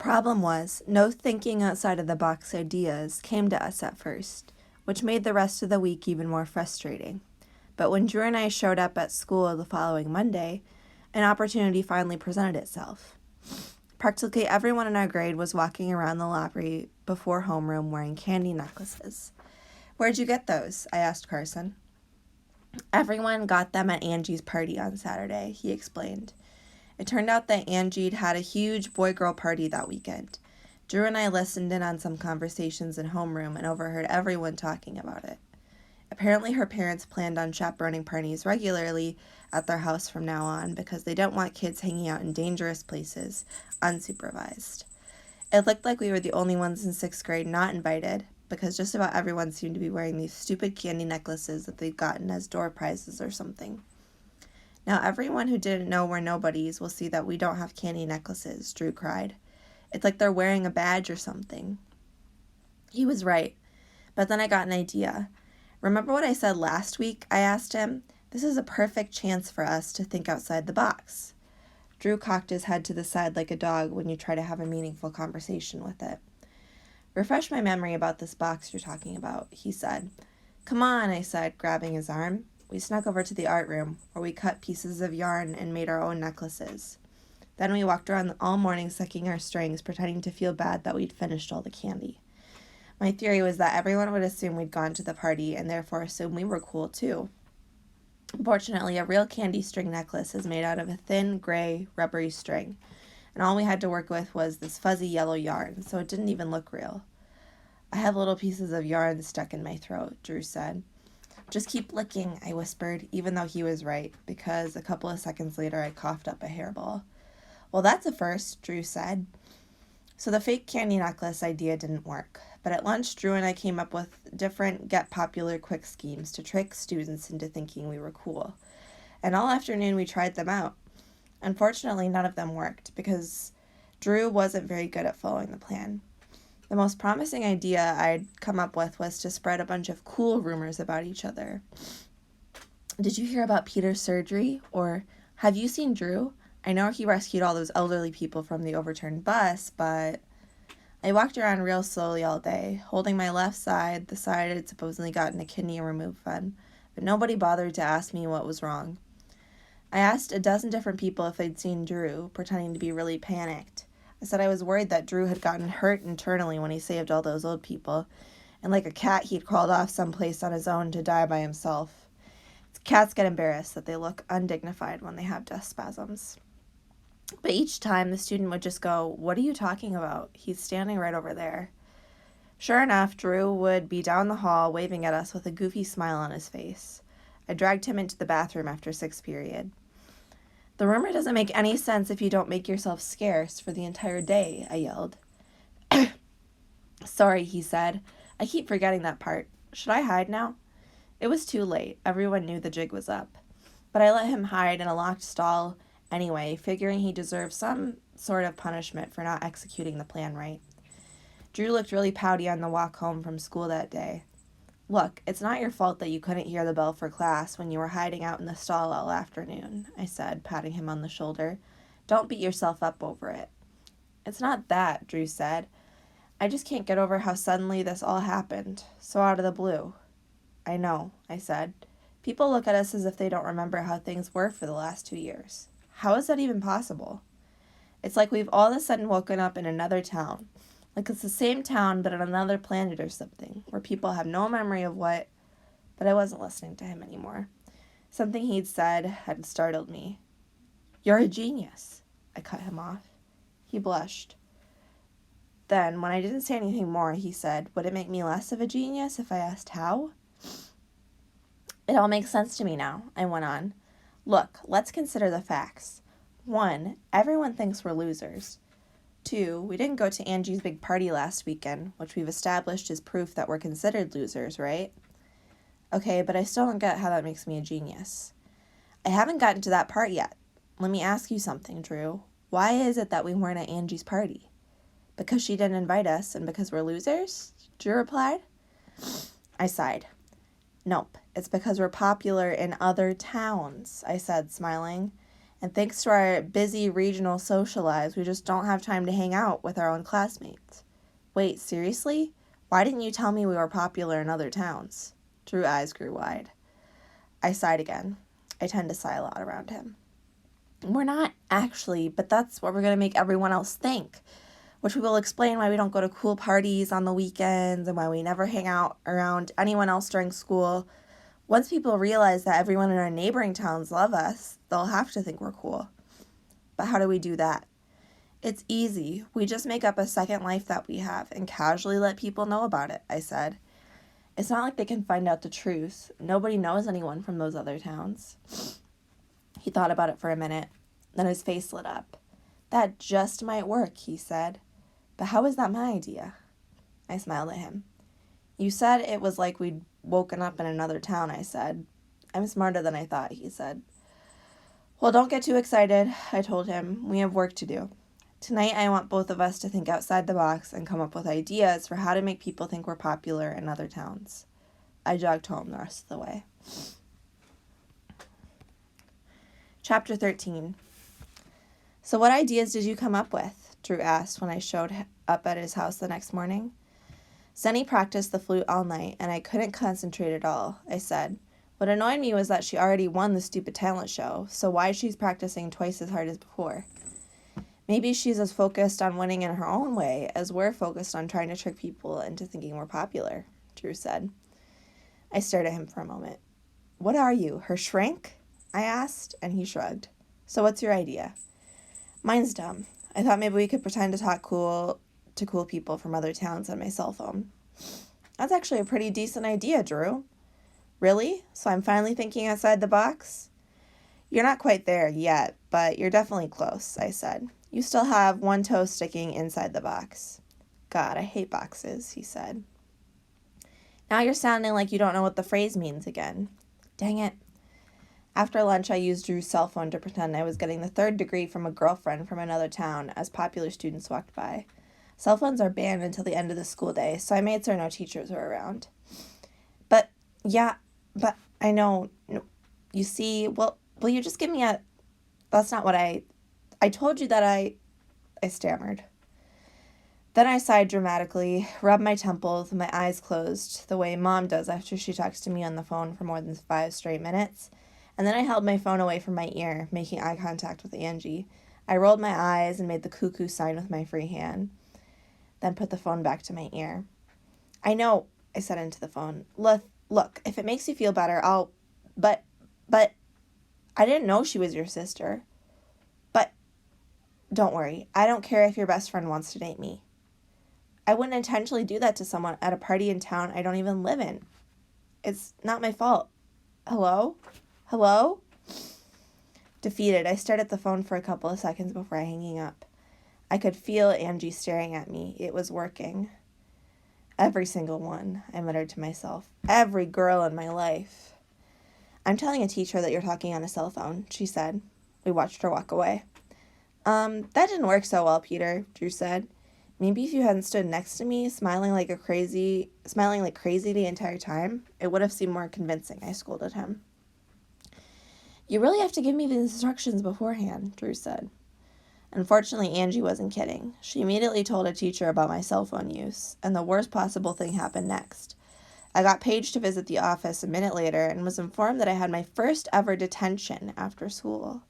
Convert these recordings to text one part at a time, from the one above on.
problem was, no thinking outside of the box ideas came to us at first, which made the rest of the week even more frustrating. But when Drew and I showed up at school the following Monday, an opportunity finally presented itself. Practically everyone in our grade was walking around the lobby before homeroom wearing candy necklaces. "Where'd you get those?" I asked Carson. "Everyone got them at Angie's party on Saturday," he explained. It turned out that Angie'd had a huge boy-girl party that weekend. Drew and I listened in on some conversations in homeroom and overheard everyone talking about it. Apparently her parents planned on chaperoning parties regularly at their house from now on because they don't want kids hanging out in dangerous places, unsupervised. It looked like we were the only ones in 6th grade not invited because just about everyone seemed to be wearing these stupid candy necklaces that they'd gotten as door prizes or something. "Now everyone who didn't know we're nobodies will see that we don't have candy necklaces," Drew cried. "It's like they're wearing a badge or something." He was right, but then I got an idea. "Remember what I said last week?" I asked him. "This is a perfect chance for us to think outside the box." Drew cocked his head to the side like a dog when you try to have a meaningful conversation with it. "Refresh my memory about this box you're talking about," he said. "Come on," I said, grabbing his arm. We snuck over to the art room, where we cut pieces of yarn and made our own necklaces. Then we walked around all morning sucking our strings, pretending to feel bad that we'd finished all the candy. My theory was that everyone would assume we'd gone to the party and therefore assume we were cool too. Fortunately, a real candy string necklace is made out of a thin, gray, rubbery string, and all we had to work with was this fuzzy yellow yarn, so it didn't even look real. "I have little pieces of yarn stuck in my throat," Drew said. "Just keep licking," I whispered, even though he was right, because a couple of seconds later I coughed up a hairball. "Well, that's a first," Drew said. So the fake candy necklace idea didn't work, but at lunch Drew and I came up with different get-popular-quick schemes to trick students into thinking we were cool. And all afternoon we tried them out. Unfortunately, none of them worked, because Drew wasn't very good at following the plan. The most promising idea I'd come up with was to spread a bunch of cool rumors about each other. "Did you hear about Peter's surgery?" Or, "Have you seen Drew? I know he rescued all those elderly people from the overturned bus, but..." I walked around real slowly all day, holding my left side, the side I'd supposedly gotten a kidney removed from, but nobody bothered to ask me what was wrong. I asked a dozen different people if they'd seen Drew, pretending to be really panicked. I said I was worried that Drew had gotten hurt internally when he saved all those old people, and like a cat he'd crawled off someplace on his own to die by himself. Cats get embarrassed that they look undignified when they have death spasms. But each time the student would just go, "What are you talking about? He's standing right over there." Sure enough, Drew would be down the hall waving at us with a goofy smile on his face. I dragged him into the bathroom after 6th period. "The rumor doesn't make any sense if you don't make yourself scarce for the entire day," I yelled. "Sorry," he said. "I keep forgetting that part. Should I hide now?" It was too late. Everyone knew the jig was up. But I let him hide in a locked stall anyway, figuring he deserved some sort of punishment for not executing the plan right. Drew looked really pouty on the walk home from school that day. "Look, it's not your fault that you couldn't hear the bell for class when you were hiding out in the stall all afternoon," I said, patting him on the shoulder. "Don't beat yourself up over it." "It's not that," Drew said. "I just can't get over how suddenly this all happened, so out of the blue." "I know," I said. "People look at us as if they don't remember how things were for the last 2 years. How is that even possible? It's like we've all of a sudden woken up in another town. Like it's the same town but on another planet or something, where people have no memory of what..." But I wasn't listening to him anymore. Something he'd said had startled me. "You're a genius." I cut him off. He blushed. Then, when I didn't say anything more, he said, "Would it make me less of a genius if I asked how?" "It all makes sense to me now," I went on. "Look, let's consider the facts. 1, everyone thinks we're losers. 2, we didn't go to Angie's big party last weekend, which we've established is proof that we're considered losers, right? Okay, but I still don't get how that makes me a genius." "I haven't gotten to that part yet. Let me ask you something, Drew. Why is it that we weren't at Angie's party?" "Because she didn't invite us, and because we're losers?" Drew replied. I sighed. "Nope, it's because we're popular in other towns," I said, smiling. And thanks to our busy regional social lives, we just don't have time to hang out with our own classmates. Wait, seriously? Why didn't you tell me we were popular in other towns? Drew's eyes grew wide. I sighed again. I tend to sigh a lot around him. We're not, actually, but that's what we're going to make everyone else think, which will explain why we don't go to cool parties on the weekends and why we never hang out around anyone else during school. Once people realize that everyone in our neighboring towns love us, they'll have to think we're cool. But how do we do that? It's easy. We just make up a second life that we have and casually let people know about it, I said. It's not like they can find out the truth. Nobody knows anyone from those other towns. He thought about it for a minute. Then his face lit up. That just might work, he said. But how is that my idea? I smiled at him. You said it was like we'd woken up in another town, I said. I'm smarter than I thought, he said. Well, don't get too excited, I told him. We have work to do. Tonight I want both of us to think outside the box and come up with ideas for how to make people think we're popular in other towns. I jogged home the rest of the way. Chapter 13. So what ideas did you come up with? Drew asked when I showed up at his house the next morning. Sunny practiced the flute all night, and I couldn't concentrate at all, I said. What annoyed me was that she already won the stupid talent show, so why she's practicing twice as hard as before? Maybe she's as focused on winning in her own way as we're focused on trying to trick people into thinking we're popular, Drew said. I stared at him for a moment. What are you, her shrink? I asked, and he shrugged. So what's your idea? Mine's dumb. I thought maybe we could pretend to talk to cool people from other towns on my cell phone. That's actually a pretty decent idea, Drew. Really? So I'm finally thinking outside the box? You're not quite there yet, but you're definitely close, I said. You still have one toe sticking inside the box. God, I hate boxes, he said. Now you're sounding like you don't know what the phrase means again. Dang it. After lunch, I used Drew's cell phone to pretend I was getting the third degree from a girlfriend from another town as popular students walked by. Cell phones are banned until the end of the school day, so I made sure no teachers were around. But I know, you see, will you just give me that's not what I told you that I stammered. Then I sighed dramatically, rubbed my temples, and my eyes closed, the way Mom does after she talks to me on the phone for more than 5 straight minutes. And then I held my phone away from my ear, making eye contact with Angie. I rolled my eyes and made the cuckoo sign with my free hand, then put the phone back to my ear. I know, I said into the phone. Look, if it makes you feel better, but I didn't know she was your sister. But don't worry, I don't care if your best friend wants to date me. I wouldn't intentionally do that to someone at a party in town I don't even live in. It's not my fault. Hello? Defeated, I stared at the phone for a couple of seconds before hanging up. I could feel Angie staring at me. It was working. Every single one, I muttered to myself. Every girl in my life. I'm telling a teacher that you're talking on a cell phone, she said. We watched her walk away. That didn't work so well, Peter, Drew said. Maybe if you hadn't stood next to me, smiling like crazy the entire time, it would have seemed more convincing, I scolded him. You really have to give me the instructions beforehand, Drew said. Unfortunately, Angie wasn't kidding. She immediately told a teacher about my cell phone use, and the worst possible thing happened next. I got paged to visit the office a minute later and was informed that I had my first ever detention after school.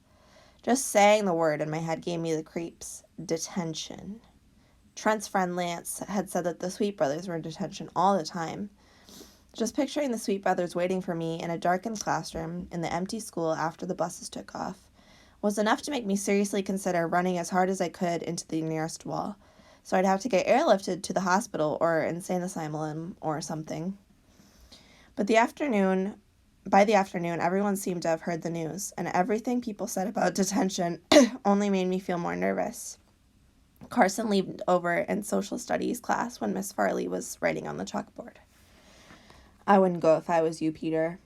Just saying the word in my head gave me the creeps. Detention. Trent's friend Lance had said that the Sweet Brothers were in detention all the time. Just picturing the Sweet Brothers waiting for me in a darkened classroom in the empty school after the buses took off was enough to make me seriously consider running as hard as I could into the nearest wall, so I'd have to get airlifted to the hospital or insane asylum or something. By the afternoon, everyone seemed to have heard the news, and everything people said about detention only made me feel more nervous. Carson leaned over in social studies class when Miss Farley was writing on the chalkboard. I wouldn't go if I was you, Peter.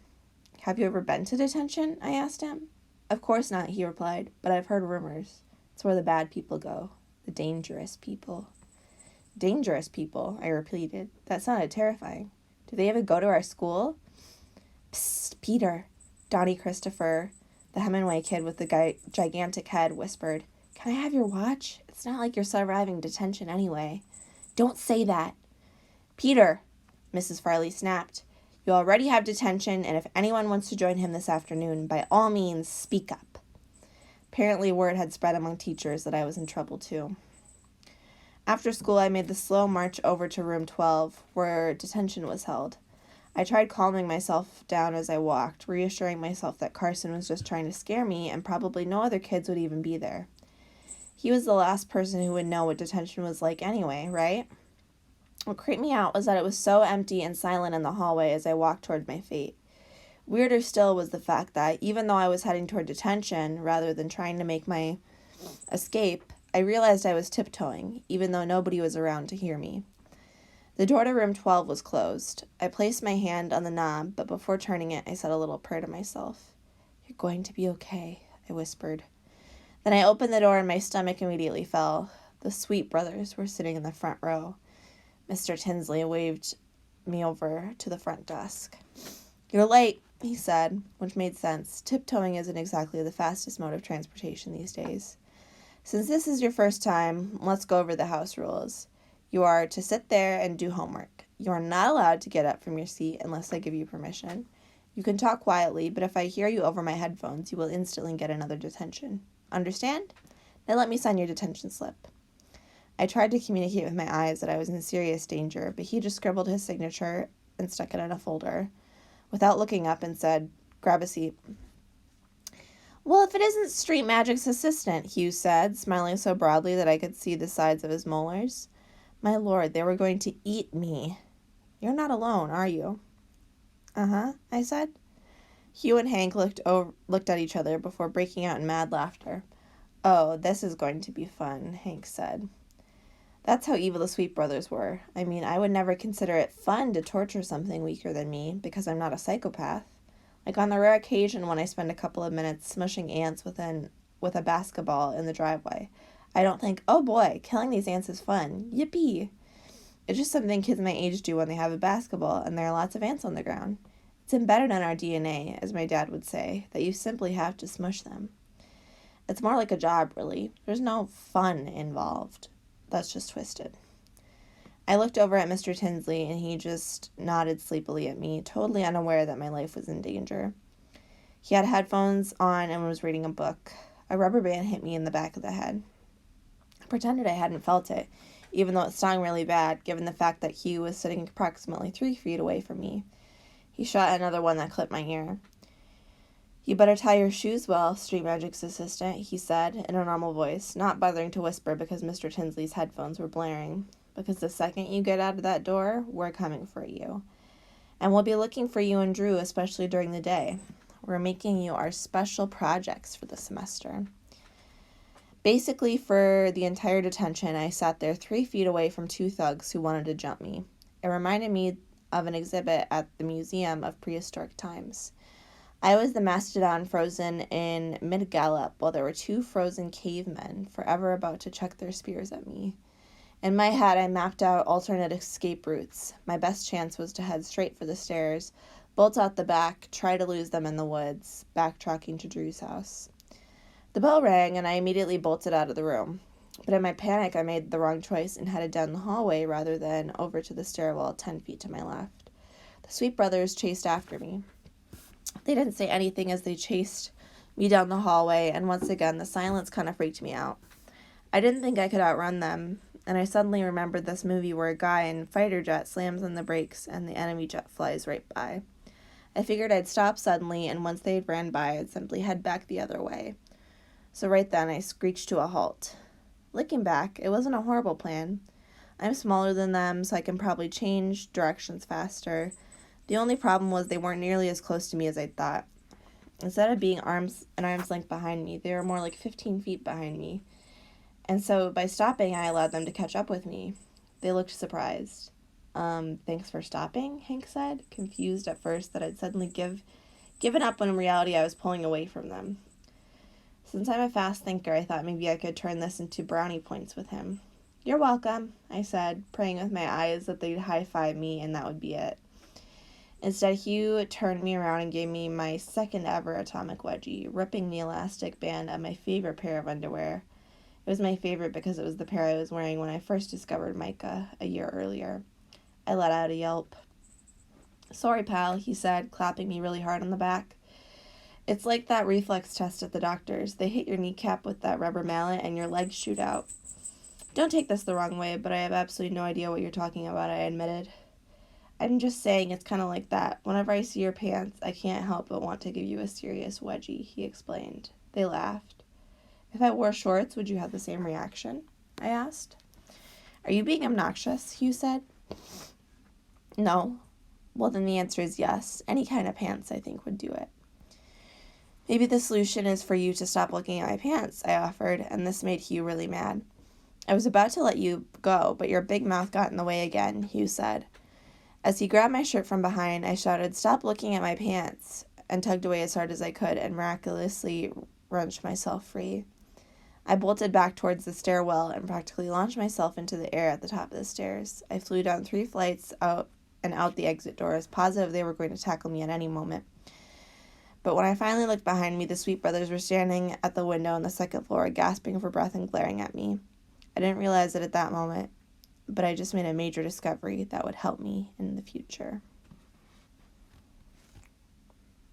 Have you ever been to detention? I asked him. Of course not, he replied, but I've heard rumors. It's where the bad people go. The dangerous people. Dangerous people, I repeated. That sounded terrifying. Do they ever go to our school? Psst, Peter. Donnie Christopher, The Hemingway kid with the gigantic head whispered, "Can I have your watch? It's not like you're surviving detention anyway." "Don't say that." "Peter," Mrs. Farley snapped, "you already have detention, and if anyone wants to join him this afternoon, by all means, speak up." Apparently, word had spread among teachers that I was in trouble, too. After school, I made the slow march over to room 12, where detention was held. I tried calming myself down as I walked, reassuring myself that Carson was just trying to scare me and probably no other kids would even be there. He was the last person who would know what detention was like anyway, right? What creeped me out was that it was so empty and silent in the hallway as I walked toward my fate. Weirder still was the fact that, even though I was heading toward detention rather than trying to make my escape, I realized I was tiptoeing, even though nobody was around to hear me. The door to room 12 was closed. I placed my hand on the knob, but before turning it, I said a little prayer to myself. "You're going to be okay," I whispered. Then I opened the door and my stomach immediately fell. The Sweet brothers were sitting in the front row. Mr. Tinsley waved me over to the front desk. "You're late," he said, which made sense. Tiptoeing isn't exactly the fastest mode of transportation these days. "Since this is your first time, let's go over the house rules. You are to sit there and do homework. You are not allowed to get up from your seat unless I give you permission. You can talk quietly, but if I hear you over my headphones, you will instantly get another detention. Understand? Now let me sign your detention slip." I tried to communicate with my eyes that I was in serious danger, but he just scribbled his signature and stuck it in a folder, without looking up, and said, "Grab a seat." "Well, if it isn't Street Magic's assistant," Hugh said, smiling so broadly that I could see the sides of his molars. My lord, they were going to eat me. "You're not alone, are you?" "Uh-huh," I said. Hugh and Hank looked at each other before breaking out in mad laughter. "Oh, this is going to be fun," Hank said. That's how evil the Sweet brothers were. I mean, I would never consider it fun to torture something weaker than me, because I'm not a psychopath. Like on the rare occasion when I spend a couple of minutes smushing ants with a basketball in the driveway, I don't think, "Oh boy, killing these ants is fun. Yippee!" It's just something kids my age do when they have a basketball and there are lots of ants on the ground. It's embedded in our DNA, as my dad would say, that you simply have to smush them. It's more like a job, really. There's no fun involved. That's just twisted. I looked over at Mr. Tinsley, and he just nodded sleepily at me, totally unaware that my life was in danger. He had headphones on and was reading a book. A rubber band hit me in the back of the head. I pretended I hadn't felt it, even though it stung really bad, given the fact that Hugh was sitting approximately 3 feet away from me. He shot another one that clipped my ear. "You better tie your shoes well, Street Magic's assistant," he said, in a normal voice, not bothering to whisper because Mr. Tinsley's headphones were blaring. "Because the second you get out of that door, we're coming for you. And we'll be looking for you and Drew, especially during the day. We're making you our special projects for the semester." Basically, for the entire detention, I sat there 3 feet away from 2 thugs who wanted to jump me. It reminded me of an exhibit at the Museum of Prehistoric Times. I was the mastodon frozen in mid-gallop, while there were 2 frozen cavemen forever about to chuck their spears at me. In my head, I mapped out alternate escape routes. My best chance was to head straight for the stairs, bolt out the back, try to lose them in the woods, backtracking to Drew's house. The bell rang, and I immediately bolted out of the room. But in my panic, I made the wrong choice and headed down the hallway rather than over to the stairwell 10 feet to my left. The Sweet brothers chased after me. They didn't say anything as they chased me down the hallway, and once again, the silence kind of freaked me out. I didn't think I could outrun them, and I suddenly remembered this movie where a guy in a fighter jet slams on the brakes and the enemy jet flies right by. I figured I'd stop suddenly, and once they ran by, I'd simply head back the other way. So right then, I screeched to a halt. Looking back, it wasn't a horrible plan. I'm smaller than them, so I can probably change directions faster. The only problem was they weren't nearly as close to me as I'd thought. Instead of being an arm's length behind me, they were more like 15 feet behind me. And so by stopping, I allowed them to catch up with me. They looked surprised. Thanks for stopping," Hank said, confused at first that I'd suddenly given up when in reality I was pulling away from them. Since I'm a fast thinker, I thought maybe I could turn this into brownie points with him. "You're welcome," I said, praying with my eyes that they'd high-five me and that would be it. Instead, Hugh turned me around and gave me my second ever atomic wedgie, ripping the elastic band of my favorite pair of underwear. It was my favorite because it was the pair I was wearing when I first discovered Micah a year earlier. I let out a yelp. "Sorry, pal," he said, clapping me really hard on the back. "It's like that reflex test at the doctor's. They hit your kneecap with that rubber mallet and your legs shoot out." "Don't take this the wrong way, but I have absolutely no idea what you're talking about," I admitted. "I'm just saying it's kind of like that. Whenever I see your pants, I can't help but want to give you a serious wedgie," he explained. They laughed. "If I wore shorts, would you have the same reaction?" I asked. "Are you being obnoxious?" Hugh said. "No." "Well, then the answer is yes. Any kind of pants, I think, would do it." "Maybe the solution is for you to stop looking at my pants," I offered, and this made Hugh really mad. "I was about to let you go, but your big mouth got in the way again," Hugh said. As he grabbed my shirt from behind, I shouted, "Stop looking at my pants," and tugged away as hard as I could and miraculously wrenched myself free. I bolted back towards the stairwell and practically launched myself into the air at the top of the stairs. I flew down 3 flights out the exit doors, positive they were going to tackle me at any moment. But when I finally looked behind me, the Sweet brothers were standing at the window on the second floor, gasping for breath and glaring at me. I didn't realize it at that moment, but I just made a major discovery that would help me in the future.